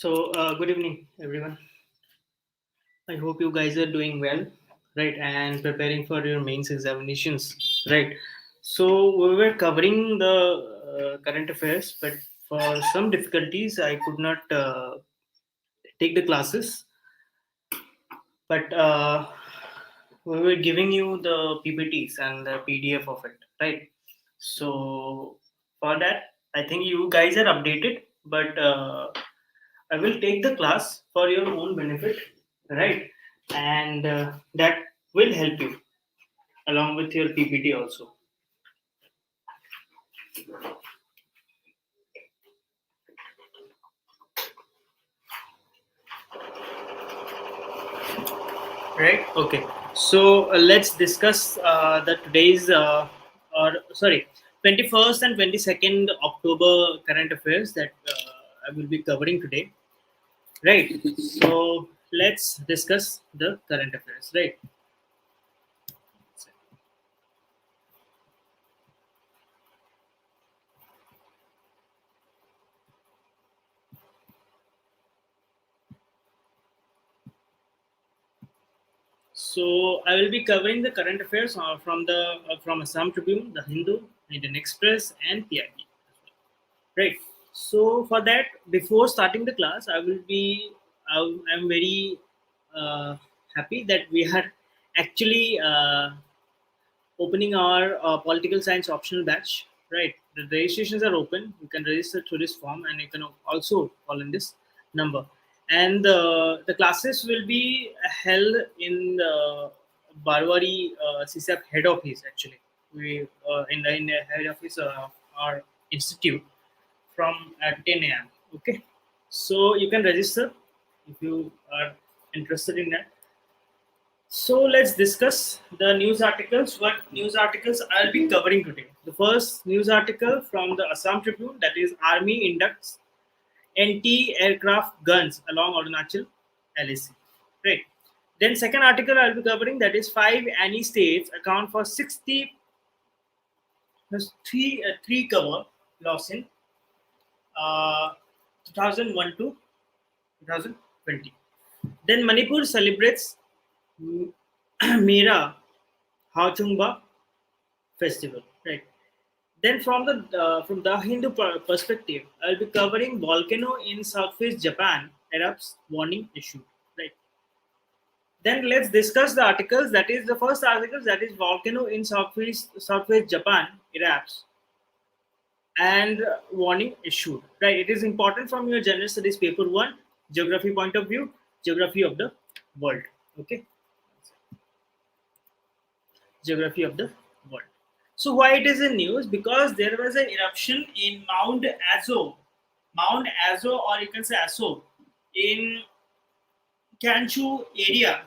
Good evening, everyone. I hope you guys are doing well, right, and preparing for your mains examinations, right. So, we were covering the current affairs, but for some difficulties, I could not take the classes. But we were giving you the PPTs and the PDF of it, right? So, for that, I think you guys are updated, but I will take the class for your own benefit, right? And that will help you along with your PPT also. Right? Okay. So let's discuss the today's or sorry, 21st and 22nd October current affairs that I will be covering today. Right. So let's discuss the current affairs. Right. So I will be covering the current affairs from Assam Tribune, the Hindu, Indian Express, and PIB. Right. So for that, before starting the class, I'm very uh, happy that we are actually opening our political science optional batch. Right. The registrations are open. You can register through this form, and you can also call in this number. And the classes will be held in the Barowari CSAP head office. Actually, we in the head office of our institute from at 10 a.m. Okay, so you can register if you are interested in that. So let's discuss the news articles. What news articles I'll be covering today? The first news article from the Assam Tribune, that is Army inducts anti-aircraft guns along Arunachal LAC. Right. Then second article I'll be covering, that is five ANI states account for 60 plus three cover loss in 2001 to 2020. Then Manipur celebrates Mera Hachungba festival. Right. Then from the Hindu perspective, I'll be covering volcano in Southwest Japan erupts warning issue. Right. Then let's discuss the articles. That is the first article, that is volcano in Southwest Japan erupts and warning issued. Right. It is important from your general studies paper one, geography point of view, geography of the world. Okay. Geography of the world. So why it is in news? Because there was an eruption in Mount Azo, or you can say Aso, in Kanshu area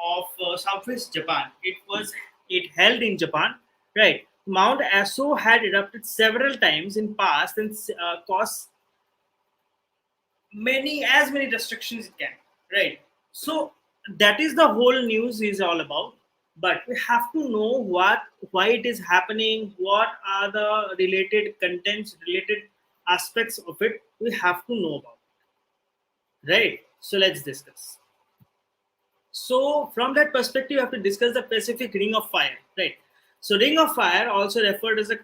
of southwest Japan. It held in Japan, right? Mount Aso had erupted several times in past and caused many restrictions it can, right? So that is the whole news is all about. But we have to know why it is happening, what are the related contents, related aspects of it. We have to know about it, right? So let's discuss. So from that perspective, you have to discuss the Pacific Ring of Fire, right? So Ring of Fire, also referred as a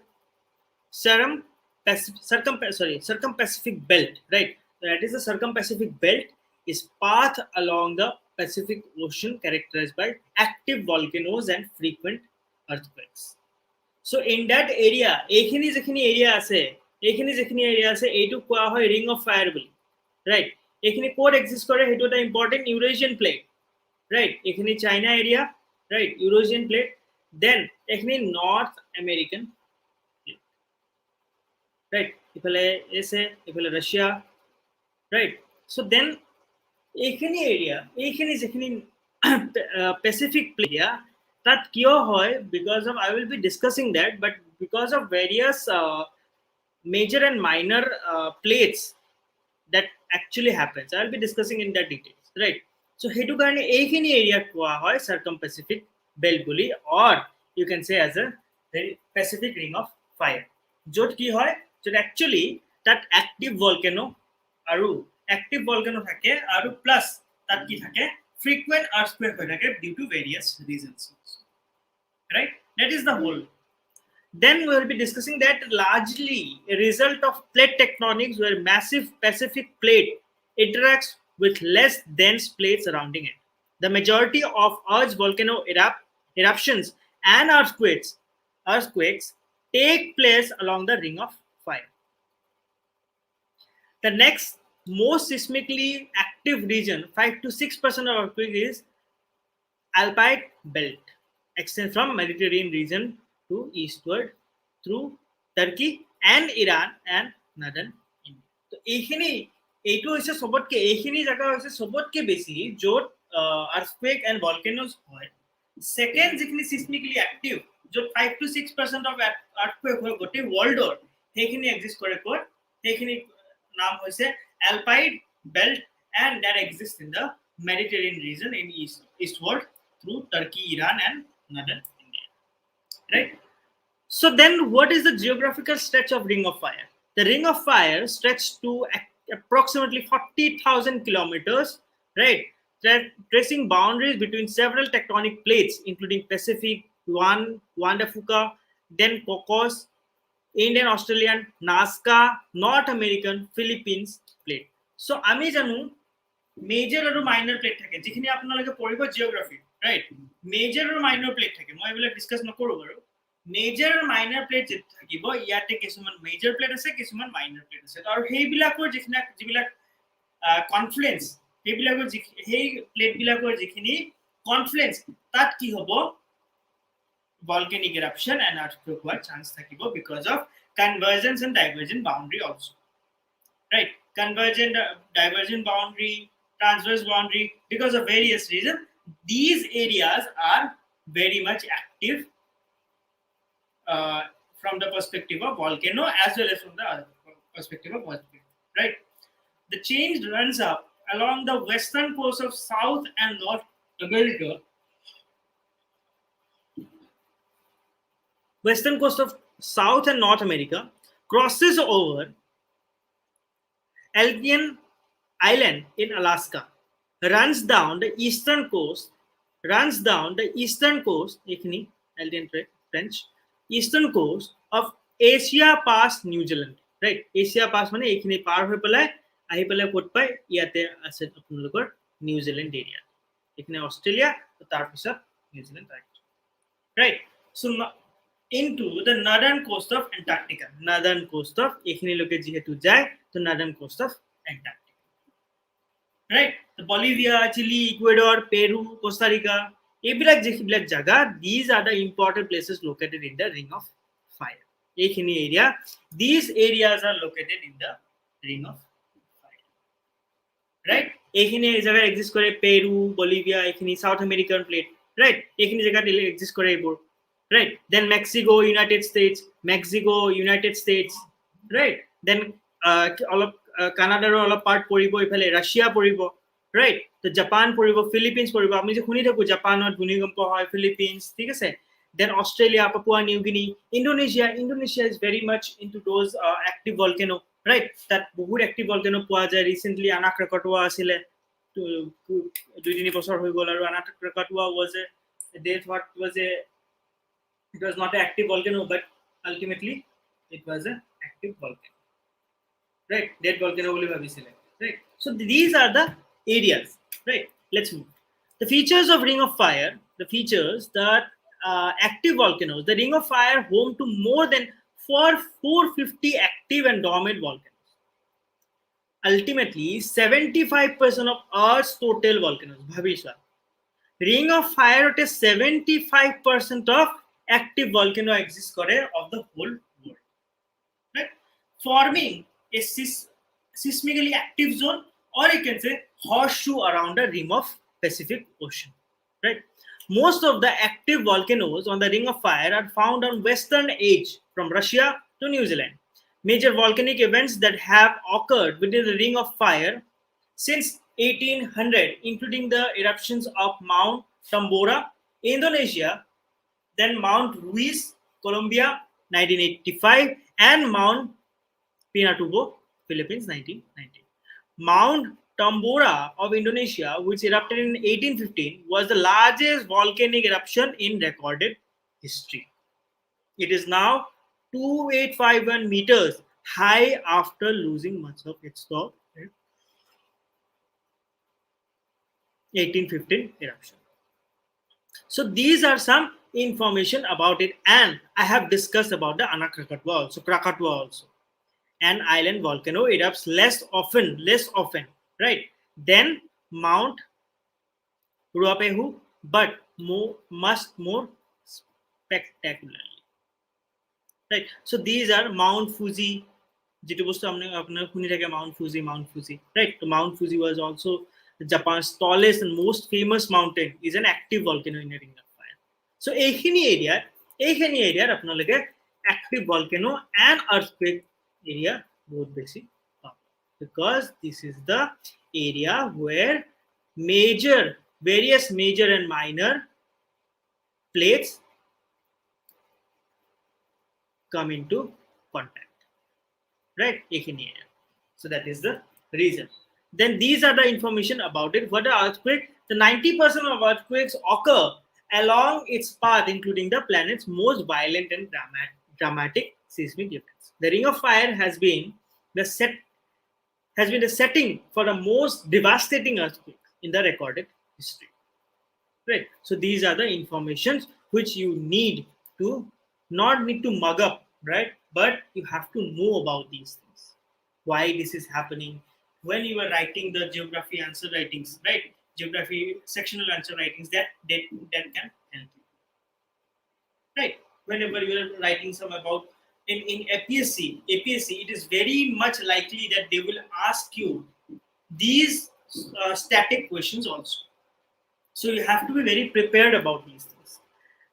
circum-Pacific belt, right? That is the circum-Pacific belt is path along the Pacific Ocean characterized by active volcanoes and frequent earthquakes. So in that area, এইখিনি আছে এইটো কোৱা হয় ring of fire bully, right? এইখিনি ক'ত exist কৰে সেইটো এটা important Eurasian plate, right? এইখিনি China area, right? Eurasian plate. Then এইখিনি North American plate, right? ইফালে এছে ইফালে Russia, right? So then এইখিনি area, এইখিনি যেখিনি Pacific plate, that কিয় হয়, because of, I will be discussing that, but because of various major and minor plates that actually happens, I'll be discussing in that details, right? So hetu karone এইখিনি area কোৱা হয় circum-Pacific belt bully, or you can say as a Pacific ring of fire, য'ত কি হয়, য'ত actually that active volcano আৰু active volcano থাকে আৰু plus তাত কি থাকে frequent earthquake হৈ থাকে due to various reasons, right? That is the whole. Then we will be discussing that largely a result of plate tectonics where massive Pacific plate interacts with less dense plates surrounding it. The majority of Earth's volcano eruptions and earthquakes take place along the Ring of Fire. The next most seismically active region, 5 to 6% of earthquake, is Alpine belt, extends from Mediterranean region to eastward through Turkey and Iran and northern India. So এইটো হৈছে সবতকে এইখিনি জায়গা হৈছে সবতকে বেছি য'ত earthquake and volcanoes হয়. Second যিখিনি seismically active য'ত 5 to 6% of earthquake হয় গোটেই worldৰ সেইখিনি exist কৰে ক'ত সেইখিনি নাম হৈছে Alpine belt and that exists in the Mediterranean region in eastward through Turkey, Iran and northern India, right? So then what is the geographical stretch of Ring of Fire? The Ring of Fire stretched to approximately 40,000 kilometers, right? Tracing boundaries between several tectonic plates including Pacific, Wanda Fuca, then Cocos, Indian, Australian, Nazca, North American, Philippines plate. So আমি জানো major আৰু minor plate থাকে যিখিনি আপোনালোকে পঢ়িব geography, right? Major আৰু minor plate থাকে মই এইবিলাক ডিসকাস নকৰো বাৰু major আৰু minor plate যে থাকিব ইয়াতে কিছুমান major plate আছে কিছুমান minor plate আছে আৰু সেইবিলাকৰ যিবিলাক কনফ্লুয়েন্স সেইবিলাকৰ সেই প্লেট বিলাকৰ যিখিনি কনফ্লুয়েন্স তাত কি হ'ব volcanic eruption and earthquake হোৱাৰ chance থাকিব because of convergence and divergent boundary also, right? Convergent, divergent boundary, transverse boundary, because of various reasons these areas are very much active from the perspective of volcano as well as from the other perspective of earthquake, right? The change runs up along the western coast of South and North America. Western coast of South and North America, crosses over Albion Island in Alaska, runs down the eastern coast, eastern coast of Asia past New Zealand, right? Asia past মানে এইখিনি পাৰ হৈ পেলাই আহি পেলাই ক'ত পায় ইয়াতে আছে আপোনালোকৰ নিউ জিলেণ্ড এৰিয়া এইখিনি অষ্ট্ৰেলিয়া তাৰ পিছত new Zealand right? So into the northern coast of Antarctica, northern coast of এইখিনি লোকে যেহেতু যায় তো northern coast of Antarctica, right? The Bolivia, Chile, Ecuador, Peru, Costa Rica, এইবিলাক যেবিলাক জায়গা, these are the important places located in the Ring of Fire. এইখিনি area, these areas are located in the Ring of Fire, right? এইখিনি জায়গা exist করে Peru, Bolivia, এইখিনি South American plate, right? এইখিনি জায়গা exist করে এইবোৰ, right? Then Mexico, United States, right? Then অলপ কানাডাৰ অলপ পাৰ্ট পৰিব ইফালে ৰাছিয়া পৰিব, right? তো জাপান পৰিব, ফিলিপিন্স পৰিব, আমি যে শুনি থাকো জাপানত ভূমিকম্প হয়, ফিলিপিন্স, ঠিক আছে? Then Australia, Papua New Guinea, Indonesia is very much into those active volcano, right? That বহুত active volcano পোৱা যায়. Recently Anak Krakatoa আছিলে 2-3 বছৰ হৈ গ'ল আৰু Anak Krakatoa was it was not an active volcano, but ultimately it was an active volcano, right? Dead volcano bole bhabisile, right? So these are the areas, right? Let's move. The features of Ring of Fire, the features that active volcanoes, the Ring of Fire home to more than 450 active and dormant volcanoes. Ultimately 75% of Earth's total volcanoes, bhabisha Ring of Fire ote 75% of active volcano exists kore of the whole world, right? Forming a seismically active zone, or you can say horseshoe around the rim of Pacific Ocean, right? Most of the active volcanoes on the Ring of Fire are found on western edge from Russia to New Zealand. Major volcanic events that have occurred within the Ring of Fire since 1800 including the eruptions of Mount Tambora, Indonesia, then Mount Ruiz, Colombia, 1985, and Mount Pinatubo, Philippines, 1990. Mount Tambora of Indonesia, which erupted in 1815, was the largest volcanic eruption in recorded history. It is now 2851 meters high after losing much of its top in 1815 eruption. So these are some information about it, and I have discussed about the Krakatau also. An island volcano erupts less often, right, than Mount Ruapehu, but much more spectacularly, right? So these are Mount Fuji, যেটা বস্তু আপনারা শুনি থাকে Mount Fuji, right? So Mount Fuji was also Japan's tallest and most famous mountain, is an active volcano in a ring of fire. So এইখিনি এরিয়ার আপনাদেরকে active volcano and earthquake area বহুত বেশি পাবেন, because this is the area where various major and minor plates come into contact, right? So that is the reason. Then these are the information about it. What are earthquake? The 90% of earthquakes occur along its path, including the planet's most violent and dramatic seismic events. The Ring of Fire has been the setting for the most devastating earthquake in the recorded history, right? So these are the informations which you not need to mug up, right? But you have to know about these things, why this is happening when you are writing the geography answer writings, right? Geography sectional answer writings that can help you, right? Whenever you are writing some about in APSC, it is very much likely that they will ask you these static questions also. So you have to be very prepared about these things.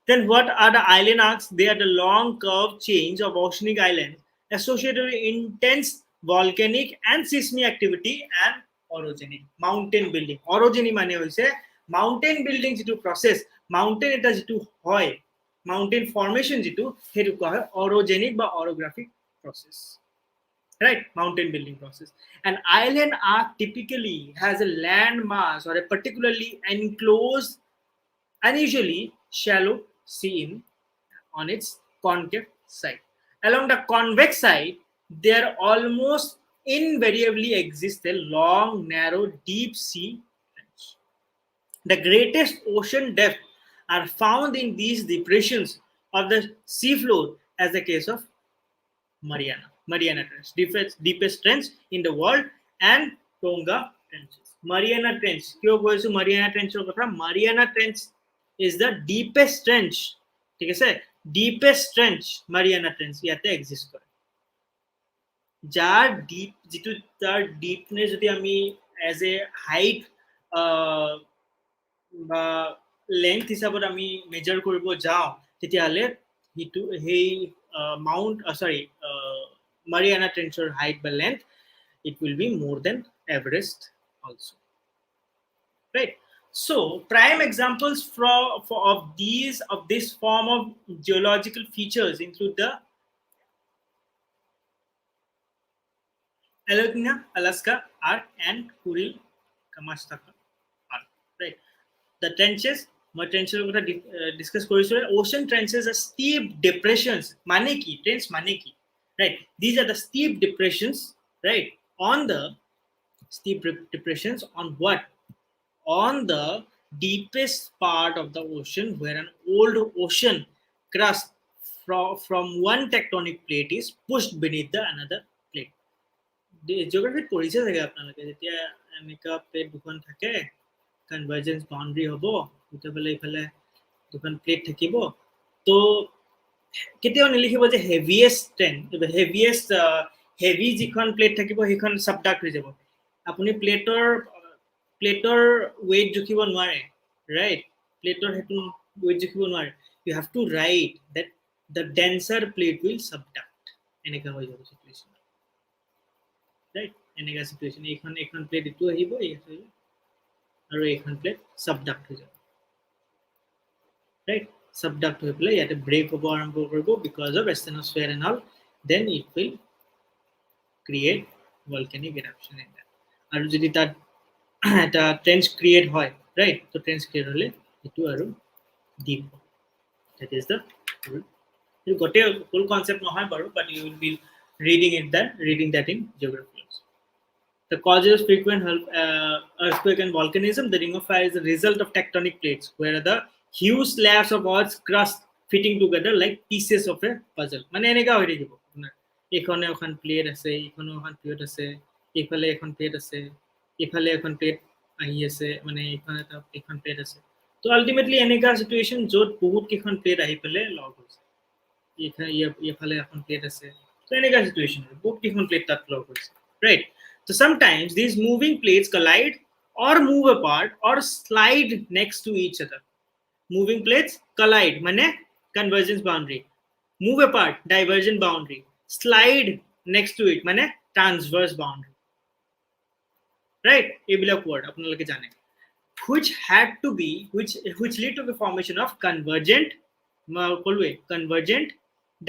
Then what are the island arcs? They are the long curved chains of oceanic islands associated with intense volcanic and seismic activity and orogenic mountain building. Orogeny মানে হইছে mountain building যেটো process, mountain এটা যেটো হয়, mountain formation যেটো হেতু কোৱা হয় orogenic বা orographic process, right? Mountain building process. An island arc typically has a land mass or a particularly enclosed, unusually shallow seam on its concave side. Along the convex side, there almost invariably exists a long, narrow, deep sea trench. The greatest ocean depths are found in these depressions of the seafloor, as the case of Mariana Trench, deepest trench in the world, and Tonga trenches. Mariana Trench, kyo koisu Mariana Trench or kotha? Mariana Trench is the deepest trench. ঠিক আছে, deepest trench Mariana Trench ইয়াতে exist করে, যার deepness যদি আমি as a height বা length হিচাপত আমি মেজাৰ কৰিব যাওঁ, তেতিয়াহ'লে সেই Mariana Trenchৰ height বা length, it will be more than Everest also, right? So prime examples of this form of geological features include the Alaska Arc and Kuril-Kamchatka Arc, right? The trenches, discuss ocean trenches are steep depressions. Trench maneki, right? These are the steep depressions, right? On the steep depressions on what? On the deepest part of the ocean, where an old ocean crust from one tectonic plate is pushed beneath the another plate. জিওগ্ৰাফিত পঢ়িছে চাগে আপোনালোকে, যেতিয়া এনেকুৱা plate দুখন থাকে, convergence boundary হ'ব, তেতিয়াহ'লে এইফালে দুখন প্লেট থাকিব, তো কেতিয়াও নিলিখিব যে হেভি যিখন প্লেট থাকিব সেইখন সাবডাক্ট হৈ যাব। আপুনি প্লেটৰ ৱেইট জুখিব নোৱাৰে, ৰাইট? প্লেটৰ সেইটো ৱেইট জুখিব নোৱাৰে। You have to write that the denser plate will subduct, এনেকুৱা হৈ যাব চিটুৱেশ্যন, ৰাইট? এনেকুৱা চিটুৱেশ্যন, এইখন প্লেট এইটো আহিব, আৰু এইখন প্লেট সাবডাক্ট হৈ যাব, ৰাইট? সাবডাক্ট হৈ পেলাই ইয়াতে ব্ৰেক হ'ব আৰম্ভ কৰিব because of asthenosphere and all, then it will create volcanic eruption in that. আৰু যদি তাত এটা ট্ৰেঞ্চ ক্ৰিয়েট হয় ৰাইট তো ট্ৰেঞ্চ ক্ৰিয়েট হ'লে এইটো আৰু deep that is the rule. You got a full concept নহয় বাৰু but you will be reading that in geography. The causes of frequent earthquake and volcanism. The ring of fire is the result of tectonic plates, where the huge slabs of Earth's crust fitting together like pieces of a puzzle. মানে এনেকা হৈ থাকিব আপোনাৰ এইখনে এখন plate আছে এইখনে এখন প্লেট আছে এইফালে এখন প্লেট আছে এইফালে এখন প্লেট আহি আছে মানে এইখন এটা এখন প্লেট আছে তো আলটিমেটলি এনেকা সিচুৱেশ্যন য'ত বহুত কেইখন প্লেট আহি পেলাই লগ হৈছে এইফালে এখন প্লেট আছে তো এনেকা সিচুৱেশ্যন বহুত কেইখন প্লেট তাত লগ হৈছে right. So sometimes these moving plates collide or move apart or slide next to each other. Moving plates collide, mane convergence boundary. Move apart, divergent boundary. Slide next to it, mane transverse boundary. Right? Ebilak word, apnaloke jane. Which had to be, which lead to the formation of convergent,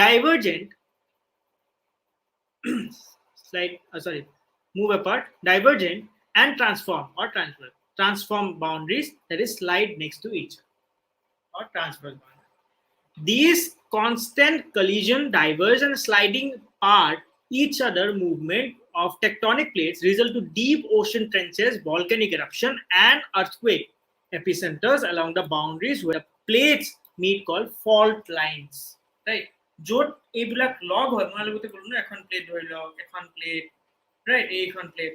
divergent, slide, move apart, divergent, and transform boundaries that is slide next to each other or transverse boundary. These constant collision, diverge, and sliding apart each other movement of tectonic plates result to deep ocean trenches, volcanic eruption, and earthquake epicenters along the boundaries where plates meet called fault lines. Right? য'ত এইবিলাক log হয় মই লগতে ক'লো ন এখন plate ধৰি লওক এখন প্লেট right এইখন প্লেট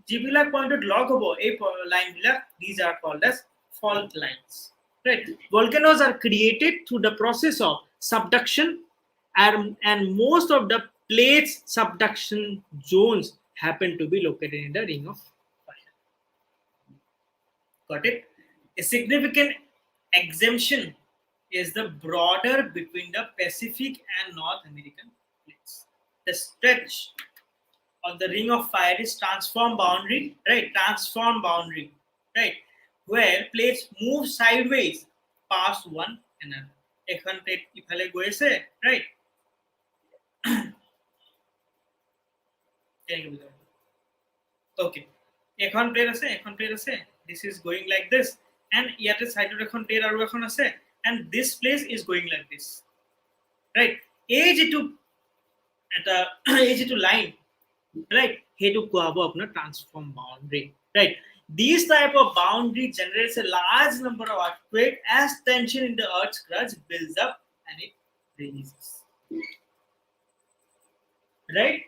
যিবিলাক পইণ্টত লগ হ'ব এই লাইনবিলাক these are called as fault lines. Right? Volcanoes are created through the process of subduction and most of the plates subduction zones happen to be located in the ring of fire. Got it? A significant exemption is the border between the Pacific and North American plates. The stretch of the ring of fire is transform boundary, right? Where plates move sideways past one another. Ekhon plate ifale goise, right? Okay. Ekhon plate ase. This is going like this, and yate side ekhon plate aru ekhon ase, and this place is going like this, right? Age to line. Right, hetu kohabo apna transform boundary. Right, these type of boundary generates a large number of earthquake as tension in the earth's crust builds up and it releases. Right.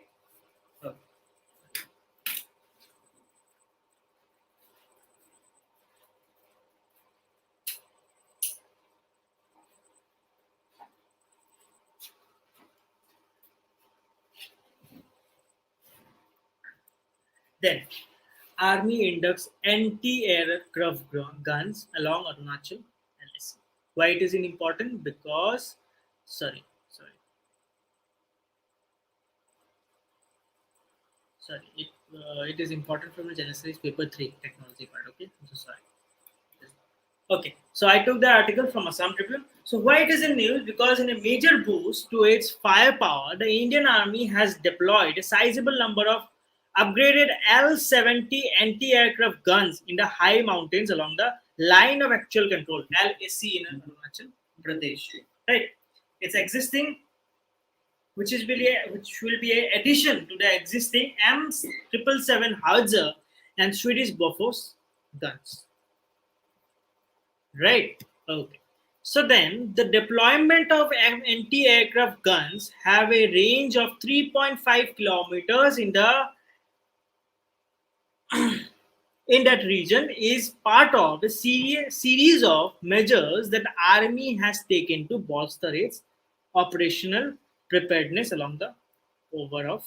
Then, Army inducts anti-aircraft guns along Arunachal LAC. Why it is important? Because, it is important from the Genesis paper 3 technology part. Okay, I'm so sorry. Okay, so I took the article from Assam Tribune. So why it is in news? Because in a major boost to its firepower, the Indian Army has deployed a sizable number of upgraded L-70 anti-aircraft guns in the high mountains along the line of actual control, LAC in Arunachal Pradesh. Right? It's existing, which will be an addition to the existing M777 Howitzer and Swedish Bofors guns. Right? Okay. So then, the deployment of anti-aircraft guns have a range of 3.5 kilometers in that region is part of a series of measures that the Army has taken to bolster its operational preparedness along the over of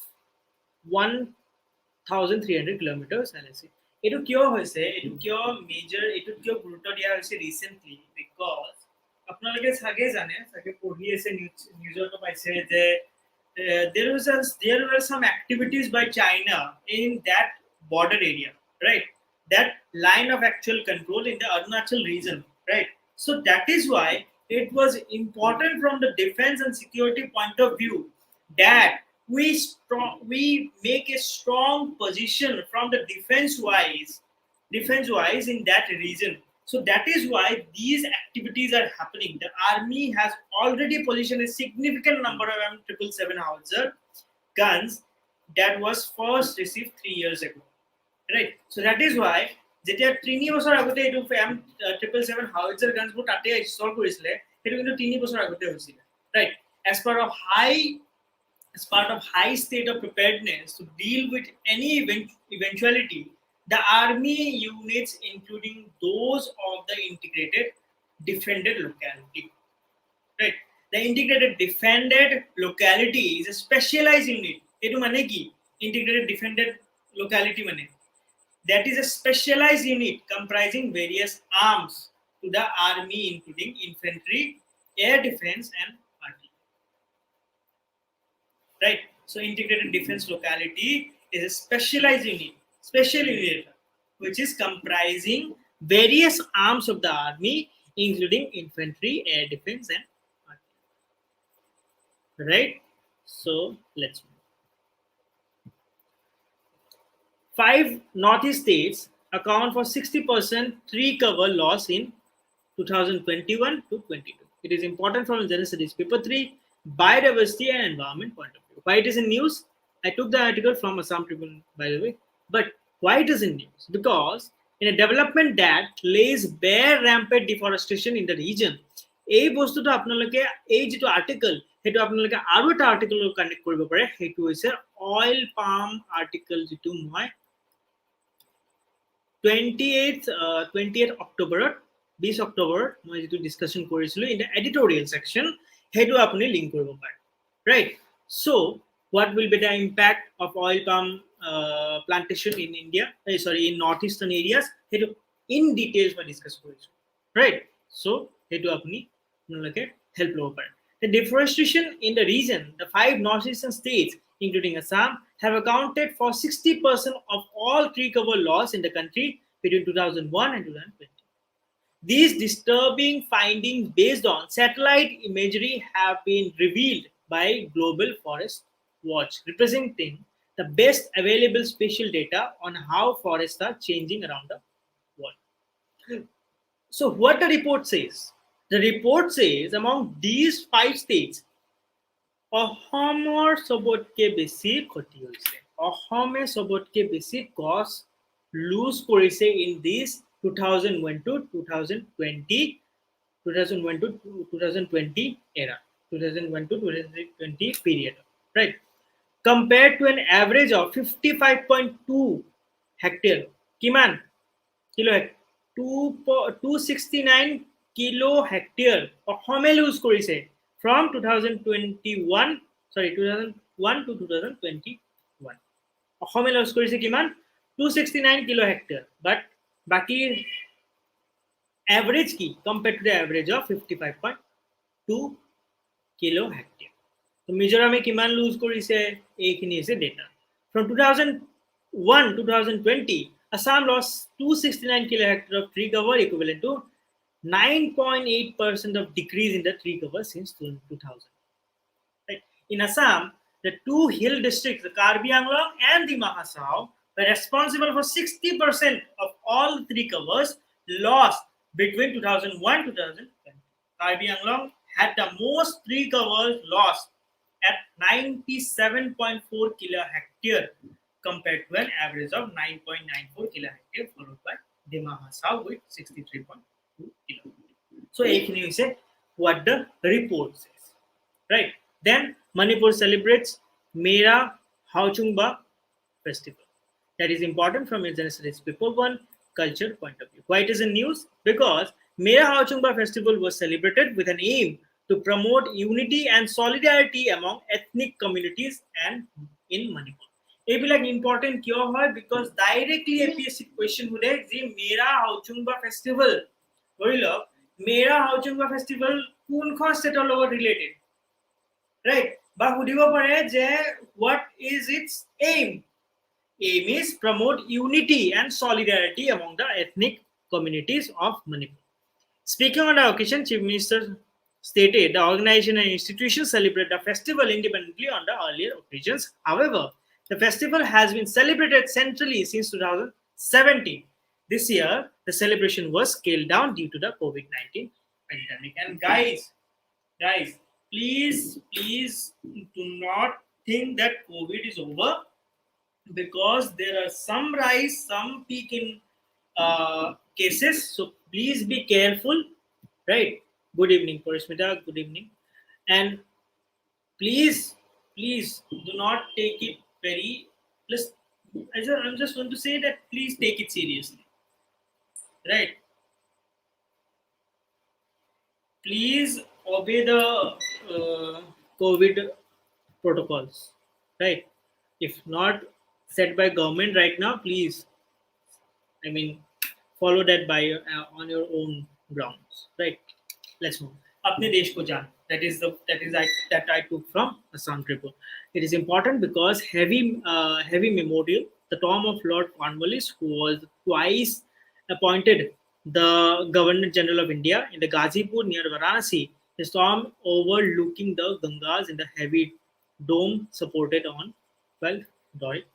1,300 kilometers LAC. Etu kyo hoise, etu kyo major, etu kyo guruto dia hoise recently because apnaloke sage jane sage pori ase news to paise je there were some activities by China in that border area, right? That line of actual control in the Arunachal region, right? So that is why it was important from the defense and security point of view that we make a strong position from the defense wise in that region. So that is why these activities are happening. The army has already positioned a significant number of M777 howitzer guns that was first received 3 years ago, right? So that is why যেতিয়া 3 বছৰ আগতে এইটো M777 howitzer guns বোৰ তাতে install কৰিছিলে, সেইটো কিন্তু 3 বছৰ আগতে হৈছিল, right? As part of high state of preparedness to deal with any eventuality, the army units, including those of the integrated defended locality, right? The integrated defended locality is a specialized unit. Etu mane ki integrated defended locality mane that is a specialized unit comprising various arms to the army, including infantry, air defense, and artillery. Right? So integrated defense locality is a specialized unit, which is comprising various arms of the army, including infantry, air defense, and artillery. Right? So let's move. 5 northeast states account for 60% tree cover loss in 2021 to 22. It is important from General Studies Paper 3, biodiversity and environment point of view. Why it is in news? I took the article from Assam Tribune, by the way. But why it is in news? Because in a development that lays bare rampant deforestation in the region, এই বস্তুটো আপোনালোকে এই যেটো article হেতু আপোনালোকে আৰু এটা article connect কৰিব পাৰে, হেতু হৈছে অইল পাম আৰ্টিকল যেটো মই 28 October 20 October মই যেটো ডিসকাশন কৰিছিলো in the editorial section, হেতু আপুনি লিংক কৰিব পাৰে, right? So what will be the impact of oil palm plantation in India, in northeastern areas, hetu in details মই ডিসকাস কৰিছো, right? So hetu apni আপোনালোকে help লব পাৰে. The deforestation in the region, the 5 northeastern states including Assam have accounted for 60% of all tree cover loss in the country between 2001 and 2020. These disturbing findings based on satellite imagery have been revealed by Global Forest Watch, representing the best available spatial data on how forests are changing around the world. So what the report says? The report says among these 5 states, অসমৰ সবতকে বেছি ক্ষতি হৈছে, অসমে সবতকে বেছি গছ loose কৰিছে in this 2001 to 2020 era, 2001 to 2020 period, right? Compared to an average of 55.2 hectare, kiman kilo 269 kilo hectare অসমে loose কৰিছে from 2001 to 2021. অসমে লুজ কৰিছে কিমান 269 kilo hectare, but বাকি average কি compared to the average of 55.2 kilo hectare. So মিজোরামে কিমান loose কৰিছে এইখিনি আছে data. From 2001 to 2020, Assam lost 269 kilo hectare of tree cover, equivalent to 9.8% of decrease in the tree cover since 2000. Right? In Assam, the 2 hill districts, the Karbi Anglong and the Mahasau, were responsible for 60% of all tree covers lost between 2001 to 2020. Karbi Anglong had the most tree covers lost at 97.4 kilo hectare compared to an average of 9.94 kilo hectare, followed by the Mahasau with 63.2 kilo. So you say what the report says, right? Then Manipur celebrates Mera Hauchungba festival. That is important from General Studies Paper 1 culture point of view. Why it is in news? Because Mera Hauchungba festival was celebrated with an aim to promote unity and solidarity among ethnic communities and in Manipur. এইবিলাক important কিয় হয়? Because directly APSC question হলে যে Mera Hauchungba festival ধৰি লওক Mera Hauchungba festival কোনখন ষ্টেটৰ লগত related, right? বা সুধিব পাৰে যে what is its aim? Aim is promote unity and solidarity among the ethnic communities of Manipur. Speaking on the occasion, Chief Minister stated the organization and institutions celebrate the festival independently on the earlier occasions. However, the festival has been celebrated centrally since 2017. This year, the celebration was scaled down due to the COVID-19 pandemic. And guys, please do not think that COVID is over, because there are some rise, some peak in cases. So please be careful, right? Good evening, Parishmita. Good evening, and please do not take it very. Plus, I'm just going to say that please take it seriously, right? Please obey the COVID protocols, right? If not set by government right now, please, I mean, follow that by on your own grounds, right? Let's move. अपने देश को जान. That I took from Assam Tribune. It is important because heavy memorial, the tomb of Lord Cornwallis, who was twice appointed the Governor General of India in the Ghazipur near Varanasi, his tomb overlooking the Gangas in the heavy dome supported on 12 Dori.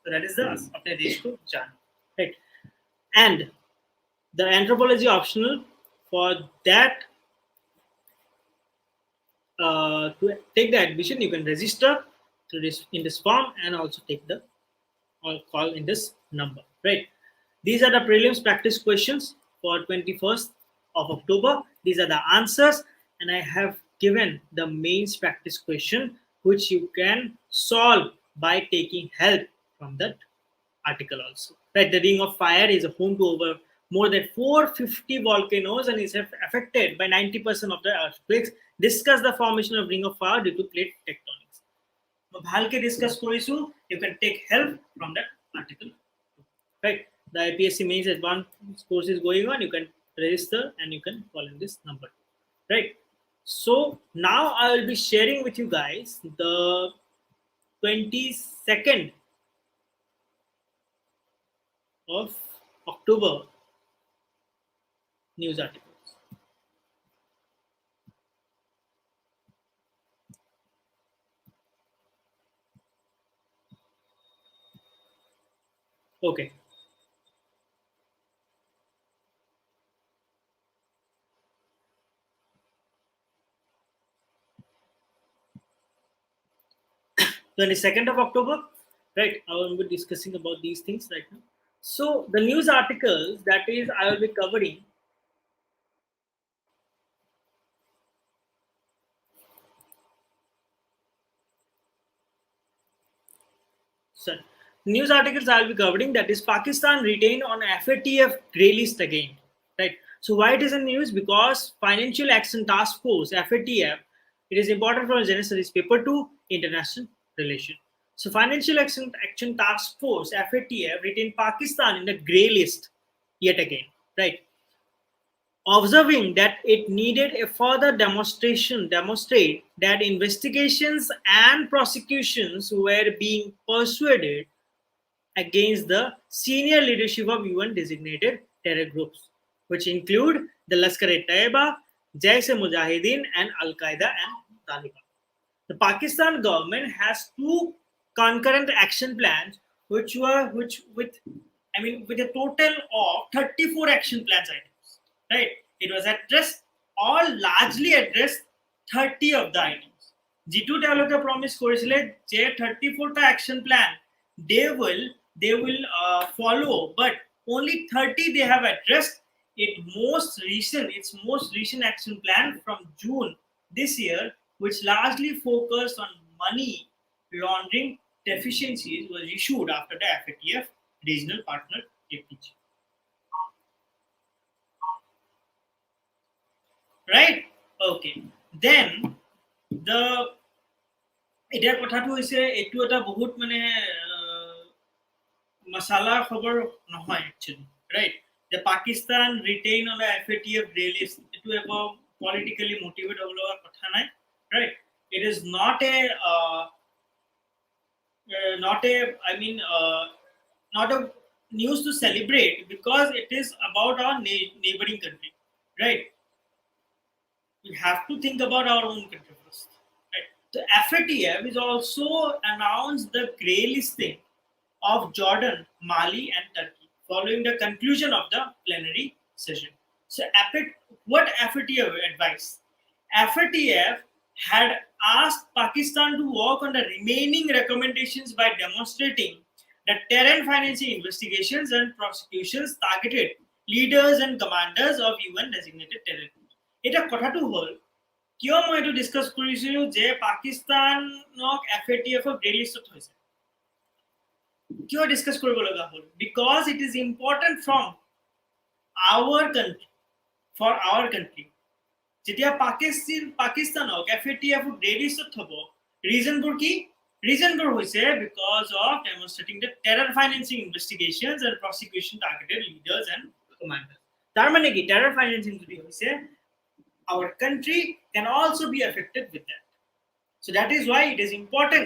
So that is the अपने देश को जान, right? And the anthropology optional for that, to take the admission, you can register to this in this form and also take the or call in this number, right? These are the prelims practice questions for 21st of October. These are the answers, and I have given the mains practice question which you can solve by taking help from that article also. Right, the Ring of Fire is a home to over more than 450 volcanoes and is affected by 90% of the earthquakes. Discuss the formation of Ring of Fire due to plate tectonics. Bhalke discuss korisu, you can take help from that article. Right, the APSC mains advanced course is going on. You can register and you can call in this number. Right. So now I will be sharing with you guys the 22nd of October news articles. Okay. (22nd of October), right? I will be discussing about these things right now. So the news articles that is I will be covering. Sorry, news articles I will be covering, that is Pakistan retained on FATF grey list again, right? So why it is in news? Because Financial Action Task Force (FATF), it is important for General Studies Paper 2 International Relation. So Financial Action Task Force (FATF) retained Pakistan in the grey list yet again, right? Observing that it needed a further demonstrate that investigations and prosecutions were being pursued against the senior leadership of UN designated terror groups, which include the Lashkar-e-Taiba, Jaish-e-Mujahideen, and Al-Qaeda and Taliban. The Pakistan government has two concurrent action plans, with a total of 34 action plans items. Right? It was addressed, all largely addressed 30 of the items. G2 developer promise করেছিল যে 34টা action plan they will follow, but only 30 they have addressed. Its most recent action plan from June this year, which largely focused on money laundering deficiencies, was issued after the FATF regional partner APG. Right? Okay. Then the এটাৰ কথাটো হৈছে এইটো এটা বহুত মানে মছালা খবৰ নহয় actually, right? The Pakistan retain on the FATF grey list, এইটো একো politically motivated হ'ব লগা কথা নাই, right? It is not a news to celebrate, because it is about our neighboring country, right? we have to think about our own country first. Right? The FATF is also announced the grey listing of Jordan, Mali, and Turkey following the conclusion of the plenary session. So, what FATF advised? FATF had asked Pakistan to work on the remaining recommendations by demonstrating that terror financing investigations and prosecutions targeted leaders and commanders of UN designated terror groups. এটা কথাটো হল কিয় মই এইটো discuss কৰিছিলো যে পাকিস্তানক FATF grey লিষ্টত হৈছে কিয় ডিসকাস কৰিব লগা হল because it is important from our country for our country যেতিয়া পাকিস্তানক FATF গ্ৰে লিষ্টত থব ৰিজনবোৰ কি ৰিজনবোৰ হৈছে because of demonstrating the terror financing investigations and prosecution targeted leaders and commanders তাৰ মানে কি terror financing যদি হৈছে our country can also be affected with that. So that is why it is important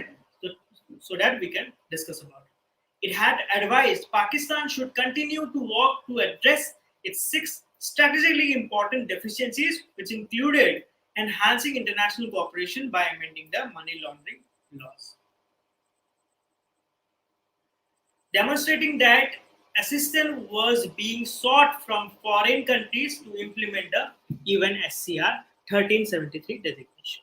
so that we can discuss about it. It had advised Pakistan should continue to work to address its 6 strategically important deficiencies, which included enhancing international cooperation by amending the money laundering laws. Demonstrating that assistance was being sought from foreign countries to implement the UN SCR 1373 designation.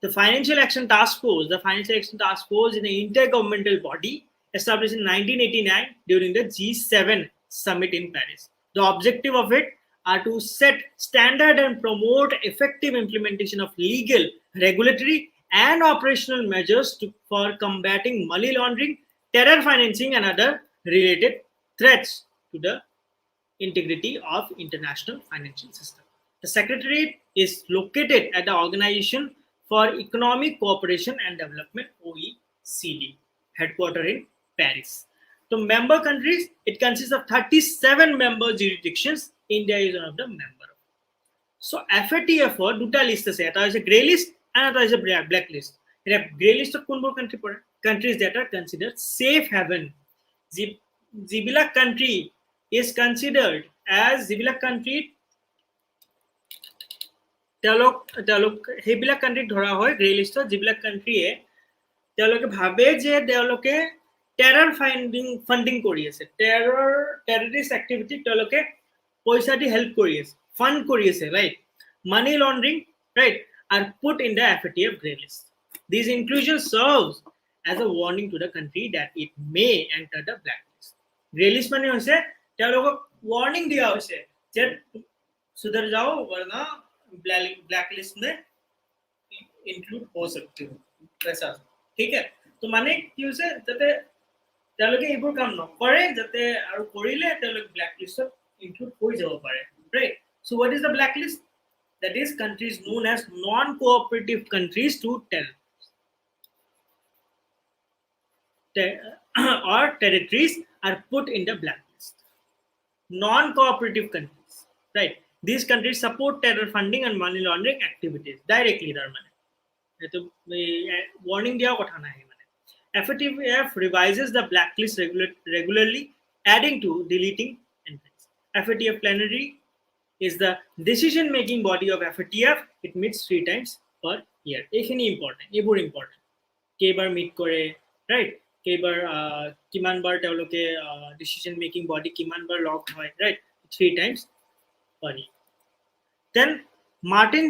The Financial Action Task Force is an intergovernmental body established in 1989 during the G7 summit in Paris. The objective of it are to set standard and promote effective implementation of legal, regulatory, and operational measures for combating money laundering, terror financing, and other related threats to the integrity of international financial system. The Secretariat is located at the Organization for Economic Cooperation and Development (OECD), headquartered in Paris. The member countries, it consists of 37 member jurisdictions. India is one of the member. So FATF for দুটা list আছে এটা হৈছে grey list and এটা হৈছে black list. এটা grey list of কোনবোৰ country পৰে countries that are considered safe haven. যিবিলাক country is considered as যিবিলাক country তেওঁলোক সেইবিলাক country ধৰা হয় grey listত যিবিলাক country তেওঁলোকে ভাবে যে তেওঁলোকে terror funding কৰি আছে terrorist activity তেওঁলোকে পইচা দি help কৰি আছে fund কৰি আছে right money laundering right are put in the FATF grey list. These inclusion serves as a warning to the country that it may enter the blacklist. Grey list মানে হৈছে তেওঁলোকক warning দিয়া হৈছে যে सुधर जाओ वरना blacklist में include हो सकते हो ऐसा ठीक है तो माने কি হৈছে যাতে তেওঁলোকে এইবোৰ কাম নকৰে যাতে আৰু কৰিলে তেওঁলোক ব্ল্যাকলিষ্টত ইনক্লুড হৈ যাব পাৰে right so what is the blacklist that is countries known as non cooperative countries to or territories are put in the blacklist. Non cooperative countries right these countries support terror funding and money laundering activities directly dar mane eto warning dia kotha nahi mane FATF revises the blacklist regularly adding to deleting entries. FATF plenary is the decision making body of FATF. It meets 3 times per year. Ekhini important kebar meet kore right kebar kiman bar teoloke decision making body kiman bar log hoy right 3 times per year. Then Martin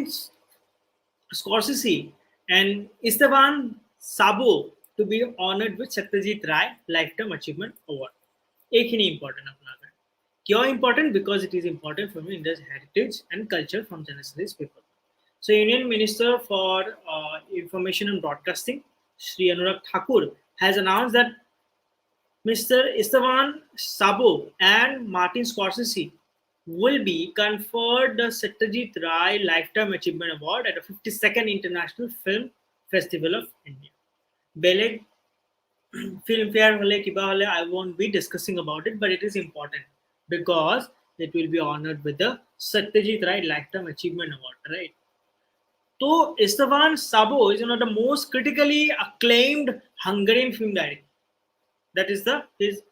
Scorsese and Esteban Sabo to be honored with Satyajit Ray Lifetime Achievement Award. Ekhini important apnader. Kyo important? Because it is important for India's heritage and culture from Genesis people. So Union Minister for Information and Broadcasting, Shri Anurag Thakur, has announced that Mr. Esteban Sabo and Martin Scorsese will be conferred the Satyajit Ray Lifetime Achievement Award at the 52nd International Film Festival of India. Beleg Filmfare hole kiba hole I won't be discussing about it, but it is important because it will be honored with the Satyajit Ray Lifetime Achievement Award, right? So Esteban Sabo is one of the most critically acclaimed Hungarian film director. That is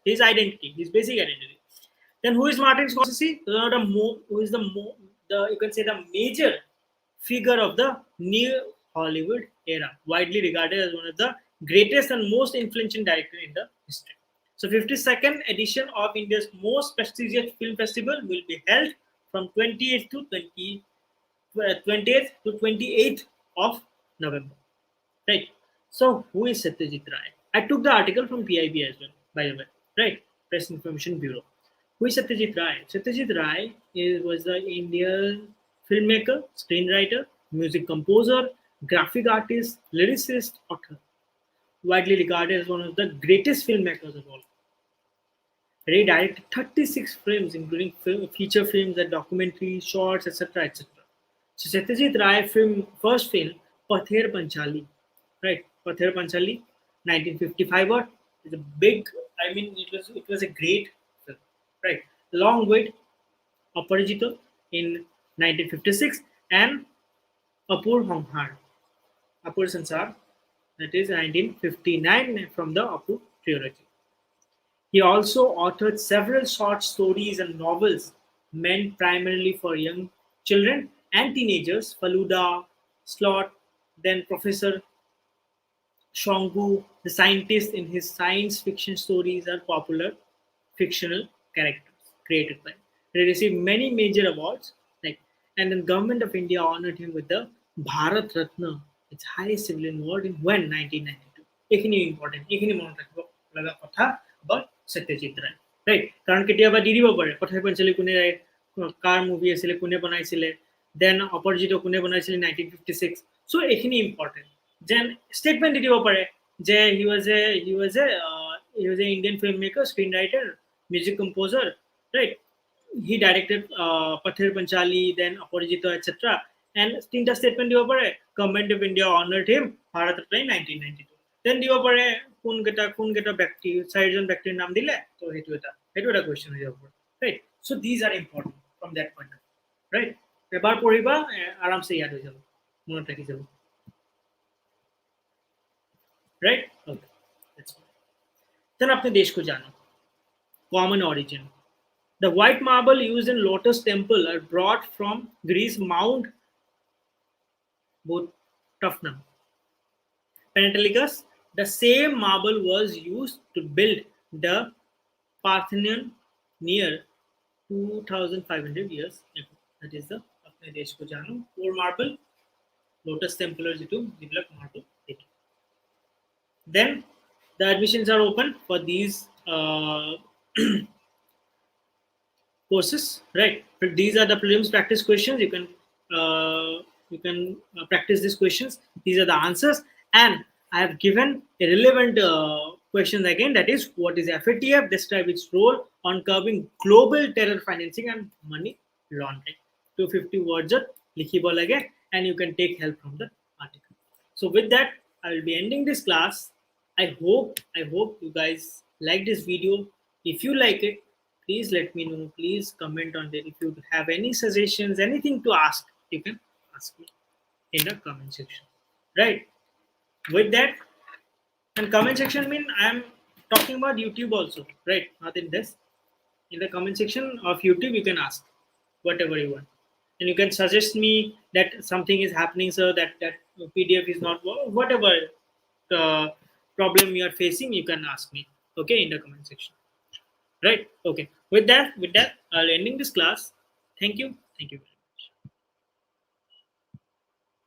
his identity, his basic identity. Then who is Martin Scorsese? Who is the you can say the major figure of the new Hollywood era, widely regarded as one of the greatest and most influential director in the history. So 52nd edition of India's most prestigious film festival will be held from 20th to 28th of November. Right. So who is Satyajit Ray? I took the article from PIB as well, by the way. Right. Press Information Bureau. Who is Satyajit Ray? Satyajit Ray was the Indian filmmaker, screenwriter, music composer, graphic artist, lyricist, author. Widely regarded as one of the greatest filmmakers of all. Ray directed 36 films, including feature films and documentaries, shorts, etc. etc. So Satyajit Ray first film, Pather Panchali, right? Pather Panchali, 1955. What? It's a big. I mean, it was a great film, right? Along with Aparajito in 1956 and Apur Honghar, Apur Sansar, that is 1959 from the Apur trilogy. He also authored several short stories and novels meant primarily for young children and teenagers. Faluda, Slot, then Professor Shongu, the scientist in his science fiction stories are popular fictional characters created by him. He received many major awards, like, and the government of India honored him with the Bharat Ratna, its highest civilian award in when 1992. এইখিনি important, এইখিনি মনত ৰাখিব লগা কথা about Satyajit Ray, right? কাৰণ কেতিয়াবা দি দিব পাৰে কথাই পঞ্চালি কোনে কাৰ মুভি আছিলে কোনে বনাইছিলে দেন অপৰাজিত কোনে বনাইছিলে 1956 so এইখিনি important then statement di dibo pare je he was a Indian filmmaker, screenwriter, music composer, right? He directed Pather Panchali, then Aparajito, etc. And tinta statement dibo pare government of India honored him Bharat Ratna in 1992. Then dibo pare কোন কেটা ব্যক্তি চাৰিজন ব্যক্তিৰ নাম দিলে তো হেতু এটা question হৈ যাব right? So these are important from that point of view, right? এবাৰ পঢ়িবা আৰামছে ইয়াদ হৈ যাব মনত ৰাখি যাব right? Okay, that's fine. Then अपने देश को जानो. Common origin. The white marble used in Lotus Temple are brought from Greece Mount Botafnam. Pentelicus, the same marble was used to build the Parthenon near 2,500 years ago. That is the अपने देश को जानो. Core marble, Lotus Temple or developed marble. Then the admissions are open for these courses, right? But these are the prelims practice questions. You can practice these questions. These are the answers, and I have given a relevant questions again. That is, what is FATF? Describe its role on curbing global terror financing and money laundering. 250 words are likhibo lage, and you can take help from the article. So with that, I will be ending this class. I hope you guys like this video. If you like it, please let me know. Please comment on it. If you have any suggestions, anything to ask, you can ask me in the comment section, right? With that, and comment section mean I'm talking about YouTube also, right? Not in this. In the comment section of YouTube, you can ask whatever you want, and you can suggest me that something is happening, sir. That PDF is not whatever problem you are facing. You can ask me, okay, in the comment section, right? Okay. With that, I'll ending this class. Thank you.